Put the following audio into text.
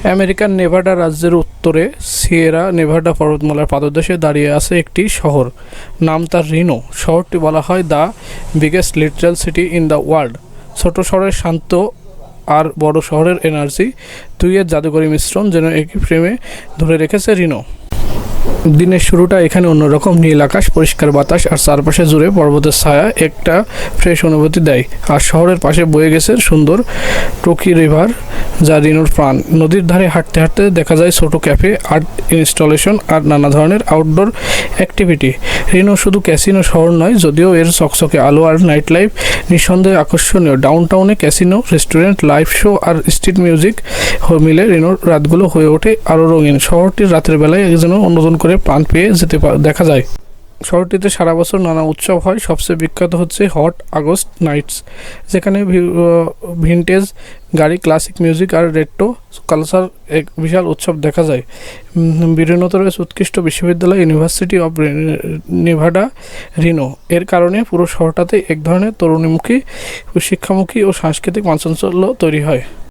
আমেরিকার নেভাডা রাজ্যের উত্তরে সিয়েরা নেভাডা পর্বতমালার পাদদেশে দাঁড়িয়ে আছে একটি শহর, নাম তার রিনো। শহরটি বলা হয় the biggest literal city in the world. ছোট শহরের শান্ত আর বড় শহরের এনার্জি, দুইয়ের জাদুকরী মিশ্রণ যেন একই ফ্রেমে ধরে রেখেছে রিনো। দিনের শুরুটা এখানে অন্যরকম, নীল আকাশ, পরিষ্কার বাতাস আর চারপাশে জুড়ে পর্বতের ছায়া একটা ফ্রেশ অনুভূতি দেয়। আর শহরের পাশে বয়ে গেছে সুন্দর টোকি রিভার, যা রিনোর প্রাণ। নদীর ধারে হাঁটতে হাঁটতে দেখা যায় ছোট ক্যাফে, আর্ট ইনস্টলেশন আর নানা ধরনের আউটডোর অ্যাক্টিভিটি। রিনো শুধু ক্যাসিনো শহর নয়, যদিও এর চকচকে আলো আর নাইট লাইফ নিঃসন্দেহে আকর্ষণীয়। ডাউনটাউনে ক্যাসিনো, রেস্টুরেন্ট, লাইভ শো আর স্ট্রিট মিউজিক মিলে রিনোর রাতগুলো হয়ে ওঠে আরও রঙিন। শহরটির রাতের বেলায় যেন নতুন করে প্রাণ পেয়ে যেতে দেখা যায়। শহরটিতে সারা বছর নানা উৎসব হয়। সবচেয়ে বিখ্যাত হচ্ছে হট আগস্ট নাইটস, যেখানে ভিনটেজ গাড়ি, ক্লাসিক মিউজিক আর রেট্রো কালচার এক বিশাল উৎসব দেখা যায়। বিরিনোতে রয়েছে উৎকৃষ্ট বিশ্ববিদ্যালয়, ইউনিভার্সিটি অব নেভাডা রিনো। এর কারণে পুরো শহরটাতে এক ধরনের তরুণীমুখী, শিক্ষামুখী ও সাংস্কৃতিক চাঞ্চল্য তৈরি হয়।